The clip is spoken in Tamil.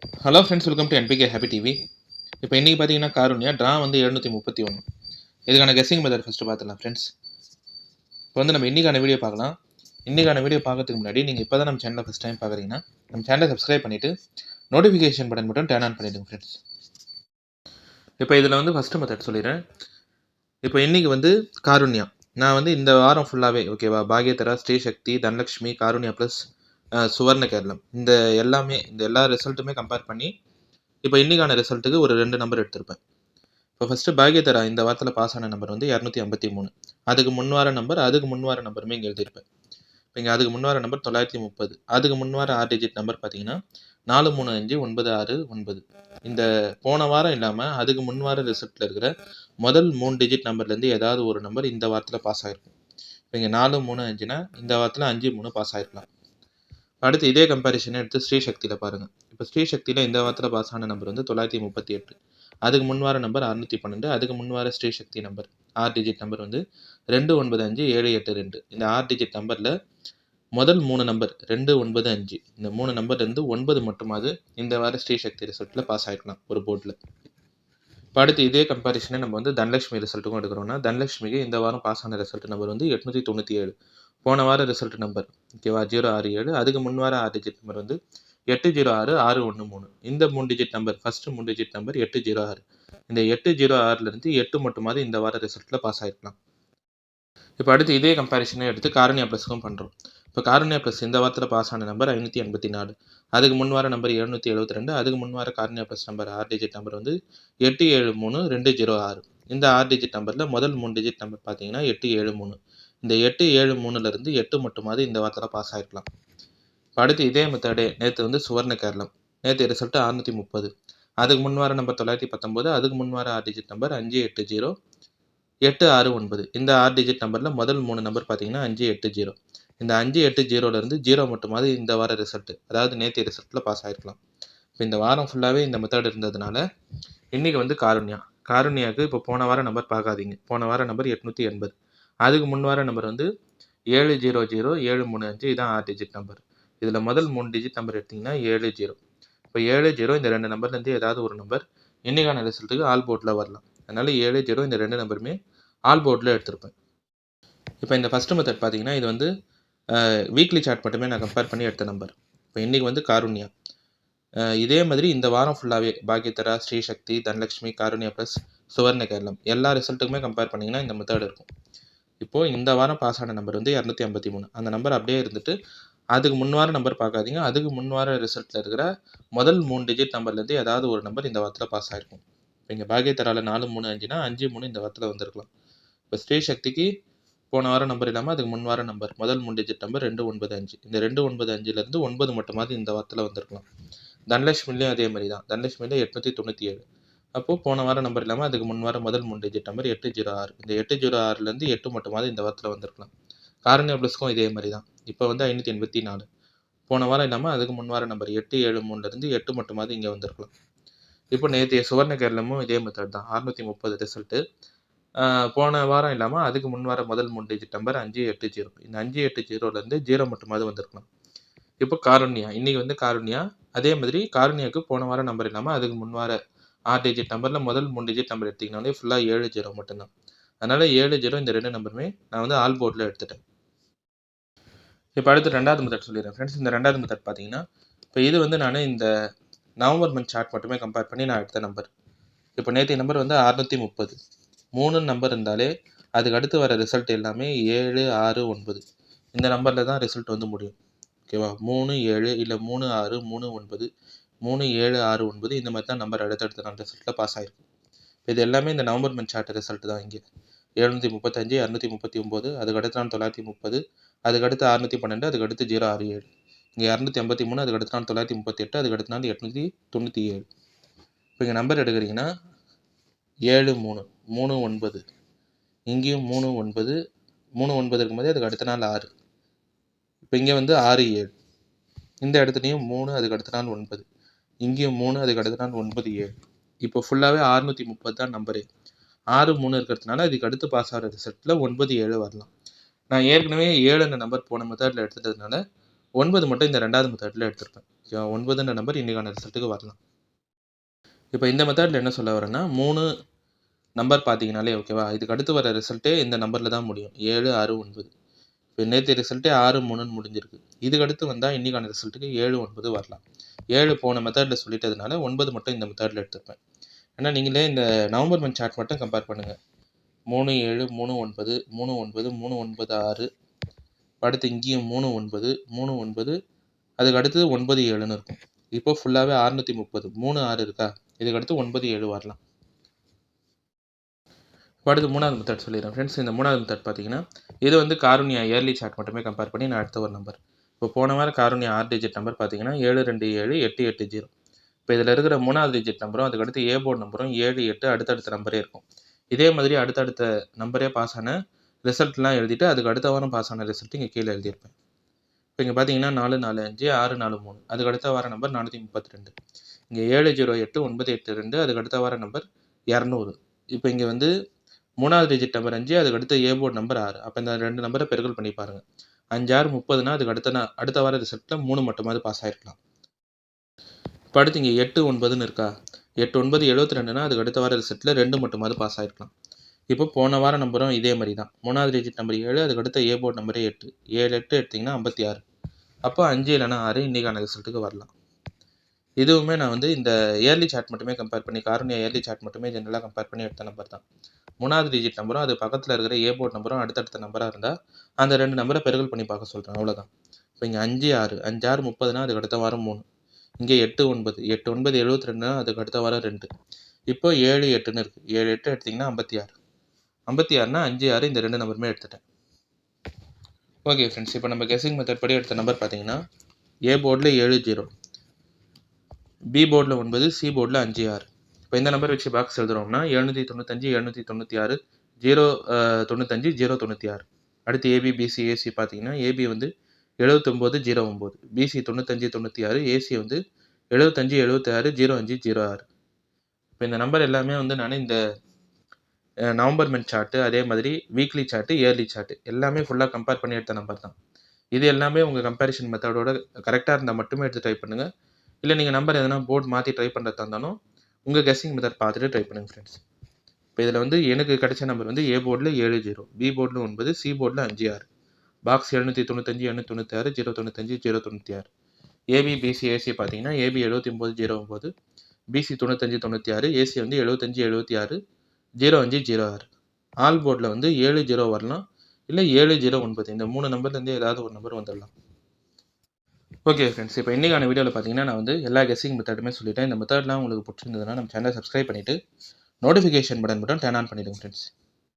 Hello friends, welcome to NPK happy TV. இப்போ இன்றைக்கி பார்த்தீங்கன்னா காருண்யா ட்ரா வந்து 731. இதுக்கான கெஸ்ஸிங் மெத்தட் ஃபஸ்ட்டு பார்த்துலாம் ஃப்ரெண்ட்ஸ். இப்போ வந்து நம்ம இன்றைக்கான வீடியோ பார்க்கலாம். இன்றைக்கான வீடியோ பார்க்கறதுக்கு முன்னாடி நீங்கள் இப்போ தான் நம்ம சேனலை ஃபஸ்ட் டைம் பார்க்குறீங்கன்னா நம்ம சேனலை சப்ஸ்கிரைப் பண்ணிவிட்டு நோட்டிஃபிகேஷன் பட்டன் மட்டும் டர்ன் ஆன் பண்ணிவிடுங்க ஃப்ரெண்ட்ஸ். இப்போ இதில் வந்து ஃபஸ்ட்டு மெத்தட் சொல்லிடுறேன். இப்போ இன்றைக்கி வந்து காருண்யா நான் வந்து இந்த வாரம் ஃபுல்லாகவே ஓகேவா, பாக்யதரா, ஸ்ரீசக்தி, தனலக்ஷ்மி, காருண்யா ப்ளஸ் சுவர்ண கேரளம் இந்த எல்லா ரிசல்ட்டுமே கம்பேர் பண்ணி இப்போ இன்றைக்கான ரிசல்ட்டுக்கு ஒரு 2 நம்பர் எடுத்திருப்பேன். இப்போ ஃபஸ்ட்டு பாக்யதரா இந்த வாரத்தில் பாஸ் ஆன நம்பர் வந்து 253. அதுக்கு முன்வார நம்பருமே இங்கே எழுதியிருப்பேன். இப்போ இங்கே அதுக்கு முன்வார நம்பர் 930. அதுக்கு முன்வார 6 டிஜிட் நம்பர் பார்த்தீங்கன்னா 4359699. இந்த போன வாரம் இல்லாமல் அதுக்கு முன்வார ரிசல்ட்டில் இருக்கிற முதல் 3 டிஜிட் நம்பர்லேருந்து ஏதாவது ஒரு நம்பர் இந்த வாரத்தில் பாஸ் ஆகிருக்கும். இப்போ இங்கே 435னா இந்த வாரத்தில் 53 பாஸ் ஆகிருக்கலாம். அடுத்து இதே கம்பேரிஷனை எடுத்து ஸ்ரீசக்தியில் பாருங்கள். இப்போ ஸ்ரீசக்தியில் இந்த வாரத்தில் பாஸ் ஆன நம்பர் வந்து 938. அதுக்கு முன்வார நம்பர் 612. அதுக்கு முன்வார ஸ்ரீசக்தி நம்பர் 6 டிஜிட் நம்பர் வந்து 295782. இந்த 6 டிஜிட் நம்பரில் முதல் 3 நம்பர் 295. இந்த 3 நம்பர்லேருந்து 9 மட்டுமாவது இந்த வார ஸ்ரீசக்தி ரிசல்ட்டில் பாஸ் ஆகிருக்கலாம் ஒரு போர்டில். இப்போ அடுத்து இதே கம்பேரிஷனை நம்ம வந்து தனலக்ஷ்மி ரிசல்ட்டுக்கும் எடுக்கிறோம்னா, தனலக்ஷ்மிக்கு இந்த வாரம் பாஸ் ஆன ரிசல்ட் நம்பர் வந்து 897. போன வார ரிசல்ட் நம்பர் ஓகேவா 067. அதுக்கு முன்வார 6 டிஜிட் நம்பர் வந்து 806613. இந்த 3 digit number first 3 digit number 806. இந்த 806லேருந்து 8 மட்டுமாவது இந்த வார ரிசல்ட்டில் பாஸ் ஆகிருக்கலாம். இப்போ அடுத்து இதே கம்பேரிஷனை எடுத்து காரணியா ப்ளஸ்க்கும் பண்ணுறோம். இப்போ காரணியா ப்ளஸ் இந்த வாரத்தில் பாஸ் ஆன நம்பர் 584. அதுக்கு முன்வார நம்பர் 772. அதுக்கு முன்வார காரணியா ப்ளஸ் நம்பர் 6 டிஜிட் நம்பர் வந்து 873206. இந்த 6 டிஜிட் நம்பரில் முதல் 3 டிஜிட் நம்பர் பார்த்தீங்கன்னா 873. இந்த 873லேருந்து 8 மட்டுமாவது இந்த வாரத்தில் பாஸ் ஆகிருக்கலாம். இப்போ அடுத்து இதே மெத்தடே நேற்று வந்து சுவர்ண கேரளம். நேற்று ரிசல்ட்டு 630. அதுக்கு முன்வார நம்பர் 919. அதுக்கு முன்வார 6 டிஜிட் நம்பர் 580 869. இந்த 6 டிஜிட் நம்பரில் முதல் 3 நம்பர் பார்த்தீங்கன்னா 580. இந்த 580லேருந்து 0 மட்டுமாவது இந்த வார ரிசல்ட்டு, அதாவது நேற்று ரிசல்ட்டில் பாஸ் ஆகிருக்கலாம். இப்போ இந்த வாரம் ஃபுல்லாகவே இந்த மெத்தட் இருந்ததுனால இன்றைக்கி வந்து காருண்யாவுக்கு இப்போ போன வார நம்பர் பார்க்காதீங்க. போன வார நம்பர் 880. அதுக்கு முன்வார நம்பர் வந்து 700735. இதான் 6 டிஜிட் நம்பர். இதில் முதல் 3 டிஜிட் நம்பர் எடுத்திங்கன்னா 70. இப்போ 70 இந்த 2 நம்பர்லேருந்து ஏதாவது ஒரு நம்பர் இன்றைக்கான ரிசல்ட்டுக்கு ஆல் போர்டில் வரலாம். அதனால் 70 இந்த 2 நம்பருமே ஆல் போர்டில் எடுத்திருப்பேன். இப்போ இந்த ஃபஸ்ட்டு மெத்தட் பார்த்தீங்கன்னா இது வந்து வீக்லி சார்ட் மட்டுமே நான் கம்பேர் பண்ணி எடுத்த நம்பர். இப்போ இன்றைக்கி வந்து காருண்யா. இதே மாதிரி இந்த வாரம் ஃபுல்லாகவே பாக்யதரா, ஸ்ரீசக்தி, தனலக்ஷ்மி, காருண்யா ப்ளஸ் சுவர்ண கேரளம் எல்லா ரிசல்ட்டுக்குமே கம்பேர் பண்ணிங்கன்னா இந்த மெத்தட் இருக்கும். இப்போது இந்த வாரம் பாஸ் ஆன நம்பர் வந்து 253. அந்த நம்பர் அப்படியே இருந்துட்டு அதுக்கு முன்வார நம்பர் பார்க்காதீங்க. அதுக்கு முன்வார ரிசல்ட்டில் இருக்கிற முதல் 3 டிஜிட் நம்பர்லேருந்து ஏதாவது ஒரு நம்பர் இந்த வாரத்தில் பாஸ் ஆகிருக்கும். இப்போ இங்கே பாக்யதராவில் 435னா 53 இந்த வாரத்தில் வந்திருக்கலாம். இப்போ ஸ்ரீசக்திக்கு போன வாரம் நம்பர் இல்லாமல் அதுக்கு முன்வார நம்பர் முதல் 3 டிஜிட் நம்பர் 295. இந்த 295லேருந்து 9 மட்டுமாவது இந்த வாரத்தில் வந்திருக்கலாம். தனலக்ஷ்மிலையும் அதே மாதிரி தான். தனலக்ஷ்மியில் 897. அப்போது போன வாரம் நம்பர் இல்லாமல் அதுக்கு முன்வார முதல் 3 டிஜிட் நம்பர் 806. இந்த 806லேருந்து 8 மட்டுமாவது இந்த வாரத்தில் வந்திருக்கலாம். காரணியா ப்ளஸ்க்கும் இதே மாதிரி தான். இப்போ வந்து 584. போன வாரம் இல்லாமல் அதுக்கு முன்வார நம்பர் 873லேருந்து 8 மட்டுமாவது இங்கே வந்திருக்கலாம். இப்போ நேற்றைய சுவர்ண கேரளமும் இதே மெத்தட் தான். 630 ரிசல்ட்டு. போன வாரம் இல்லாமல் அதுக்கு முன்வார முதல் 3 டிஜிட் நம்பர் 580. இந்த 580லேருந்து 0 மட்டுமாவது வந்திருக்கலாம். இப்போ காருண்யா இன்றைக்கி வந்து காருண்யா. அதே மாதிரி காருண்யாவுக்கு போன வாரம் நம்பர் இல்லாமல் அதுக்கு முன்வார 6 டிஜிட் நம்பரில் முதல் 3 டிஜிட் நம்பர் எடுத்திங்கனாலே ஃபுல்லாக 70 மட்டும்தான். அதனால் 70 இந்த 2 நம்பருமே நான் வந்து ஆல் போர்டில் எடுத்துட்டேன். இப்போ அடுத்து 2வது மெத்தட் சொல்லிடுறேன் ஃப்ரெண்ட்ஸ். இந்த 2வது மெத்தட் பார்த்தீங்கன்னா இப்போ இது வந்து நான் இந்த நவம்பர் மந்த் சார்ட் மட்டுமே கம்பேர் பண்ணி நான் எடுத்த நம்பர். இப்போ நேற்றைய நம்பர் வந்து 630. 3 நம்பர் இருந்தாலே அதுக்கு அடுத்து வர ரிசல்ட் எல்லாமே 7, 6, 9 இந்த நம்பரில் தான் ரிசல்ட் வந்து முடியும். ஓகேவா, 3, 7 இல்லை 3, 6, 3, 9, 3, 7, 6, 9 இந்த மாதிரி தான் நம்பர் அடுத்தடுத்த நாள் ரிசல்ட்டில் பாஸ் ஆகிருக்கும். இது எல்லாமே இந்த நவம்பர் மந்த் சார்ட் ரிசல்ட் தான். இங்கே 735, 239, அதுக்கு அடுத்த நாள் 930, அதுக்கடுத்து 612, அதுக்கு அடுத்து 067, இங்கே 283, அதுக்கு அடுத்த நாள் 938, அதுக்கு அடுத்த நாள் 897. இப்போ இங்கே நம்பர் எடுக்கிறீங்கன்னா 73, 39, இங்கேயும் 39, 39 இருக்கும்போது அதுக்கு அடுத்த நாள் 6. இப்போ இங்கே வந்து 67, இந்த இடத்துலையும் 3, அதுக்கு அடுத்த நாள் 9, இங்கேயும் 3, அதுக்கு அடுத்த நாள் 9, 7. இப்போ ஃபுல்லாகவே 630 தான் நம்பரு. 6, 3 இருக்கிறதுனால இதுக்கு அடுத்து பாஸ் ஆகிற ரிசல்ட்டில் 9, 7 வரலாம். நான் ஏற்கனவே 7 நம்பர் போன மெத்தடில் எடுத்துட்டதுனால 9 மட்டும் இந்த 2வது மெத்தடில் எடுத்திருப்பேன். 9ன்ற நம்பர் இன்றைக்கான ரிசல்ட்டுக்கு வரலாம். இப்போ இந்த மெத்தடில் என்ன சொல்ல வரேன்னா 3 நம்பர் பார்த்தீங்கனாலே ஓகேவா, இதுக்கு அடுத்து வர ரிசல்ட்டே இந்த நம்பரில் தான் முடியும். 7, 6, 9. இப்போ நேற்று ரிசல்ட்டே 6, 3ன்னு முடிஞ்சிருக்கு. இதுக்கு அடுத்து வந்தால் இன்றைக்கான ரிசல்ட்டுக்கு 7, 9 வரலாம். 7 போன மெத்தடில் சொல்லிட்டதுனால 9 மட்டும் இந்த மெத்தடில் எடுத்துருப்பேன். ஏன்னா நீங்களே இந்த நவம்பர் மந்த் சார்ட் மட்டும் கம்பேர் பண்ணுங்கள். 3, 7, 3, 9, 3, 9, 3, 9, 6. அடுத்து இங்கேயும் 3, 9, 3, 9. அதுக்கு அடுத்து 9, 7ன்னு இருக்கும். இப்போ ஃபுல்லாகவே 630. 3, 6 இருக்கா, இதுக்கு அடுத்து 9, 7 வரலாம். அடுத்து 3வது மெத்தட் சொல்லிடுறேன் ஃப்ரெண்ட்ஸ். இந்த 3வது மெத்தட் பார்த்தீங்கன்னா இது வந்து காருண்யா இயர்லி சார்ட் மட்டுமே கம்பேர் பண்ணி நான் எடுத்த ஒரு நம்பர். இப்போ போன வாரம் காருண்யா 6 டிஜிட் நம்பர் பார்த்தீங்கன்னா 727 880. இப்போ இதில் இருக்கிற 3வது டிஜிட் நம்பரும் அதுக்கடுத்து ஏ போர்டு நம்பரும் 7 8 அடுத்தடுத்த நம்பரே இருக்கும். இதே மாதிரி அடுத்தடுத்த நம்பரே பாஸ் ஆன ரிசல்ட்லாம் எழுதிட்டு அதுக்கு அடுத்த வாரம் பாஸ் ஆன ரிசல்ட் இங்கே கீழே எழுதியிருப்பேன். இப்போ இங்கே பார்த்தீங்கன்னா 445 643. அதுக்கு அடுத்த வார நம்பர் 432. இங்கே 708 982. அதுக்கு அடுத்த வார நம்பர் 200. இப்போ இங்கே வந்து 3வது டிஜிட் நம்பர் 5, அதுக்கு அடுத்து ஏ போர்டு நம்பர் 6. அப்போ இந்த 2 நம்பரை பெருக்கல் பண்ணி பாருங்கள். 5 6 30னா அதுக்கு அடுத்த வார ரிசல்ட்டில் 3 மட்டுமாவது பாஸ் ஆகிருக்கலாம். இப்போ அடுத்து இங்கே 8 9ன்னு இருக்கா, 8 9 72னா அதுக்கு அடுத்த வார ரிசல்ட்டில் 2 மட்டுமாவது பாஸ் ஆகிருக்கலாம். இப்போ போன வார நம்பரும் இதே மாதிரி தான். 3வது டிஜிட் நம்பர் 7, அதுக்கு அடுத்த ஏ போர்டு நம்பரே 8. 7 8 எடுத்திங்கன்னா 56. அப்போ 5 இல்லைனா 6 இன்றைக்கான ரிசல்ட்டுக்கு வரலாம். இதுவுமே நான் வந்து இந்த இயர்லி சார்ட் மட்டுமே கம்பேர் பண்ணி, காருண்யா இயர்லி சார்ட் மட்டுமே ஜென்ரலாக கம்பேர் பண்ணி எடுத்த நம்பர் தான். 3வது டிஜிட் நம்பரும் அது பக்கத்தில் இருக்கிற ஏ போர்டு நம்பரும் அடுத்தடுத்த நம்பராக இருந்தால் அந்த 2 நம்பரை பெருக்கல் பண்ணி பார்க்க சொல்கிறேன், அவ்வளோதான். இப்போ இங்கே 5 6 5 6 30னா அதுக்கு அடுத்த வாரம் 3. இங்கே 8 9 8 9 72னா அதுக்கு அடுத்த வாரம் 2. இப்போ 7 8ன்னு இருக்குது. 7 8 எடுத்திங்கன்னா 56. 56னா 5 6 இந்த 2 நம்பருமே எடுத்துட்டேன். ஓகே ஃப்ரெண்ட்ஸ், இப்போ நம்ம கெஸிங் மெத்தட் படி எடுத்த நம்பர் பார்த்தீங்கன்னா ஏ போர்டில் 7 0, பி போர்டில் 9, சி போர்டில் 5 6. இப்போ இந்த நம்பர் வச்சு பாக்ஸ் எழுதுறோம்னா 795 796 095 096. அடுத்து ஏபி பிசி ஏசி பார்த்தீங்கன்னா ஏபி வந்து 79 09, பிசி 95 96, ஏசி வந்து 75 76 05 06. இப்போ இந்த நம்பர் எல்லாமே வந்து நான் இந்த நவம்பர் மந்த் சார்ட்டு, அதே மாதிரி வீக்லி சார்ட்டு, இயர்லி சார்ட்டு எல்லாமே ஃபுல்லாக கம்பேர் பண்ணி எடுத்த நம்பர் தான். இது எல்லாமே உங்கள் கம்பேரிஷன் மெத்தடோட கரெக்டாக இருந்தால் மட்டுமே எடுத்து ட்ரை பண்ணுங்கள். இல்லை நீங்கள் நம்பர் எதனா போர்டு மாற்றி ட்ரை பண்ணுறதா இருந்தாலும் உங்கள் கெஸ்ஸிங் மெத்தட் பார்த்துட்டு ட்ரை பண்ணுங்கள் ஃப்ரெண்ட்ஸ். இப்போ இதில் வந்து எனக்கு கிடைச்ச நம்பர் வந்து ஏ போர்டில் 7 0, பி போர்டில் 9, சி போர்டில் 5 6, பாக்ஸ் 795 896 095 096. ஏபி பிசி ஏசி பார்த்தீங்கன்னா ஏபி 79 09, பிசி 95 96, ஏசி வந்து 75 76 05 06. ஆல் போர்டில் வந்து 7 0 வரலாம், இல்லை 7 0 9. இந்த 3 நம்பர்லேருந்து ஏதாவது ஒரு நம்பர் வந்துடலாம். ஓகே ஃப்ரெண்ட்ஸ், இப்போ இன்றைக்கான வீடியோவில் பார்த்தீங்கன்னா நான் வந்து எல்லா கெஸ்ஸிங் மெத்தடுமே சொல்லிட்டேன். இந்த மெத்தட்லாம் உங்களுக்கு பிடிச்சிருந்ததுன்னா நம்ம சேனலை சப்ஸ்கிரைப் பண்ணிவிட்டு நோட்டிஃபிகேஷன் பட்டன் மட்டும் டர்ன் ஆன் பண்ணிவிடுங்க ஃப்ரெண்ட்ஸ்.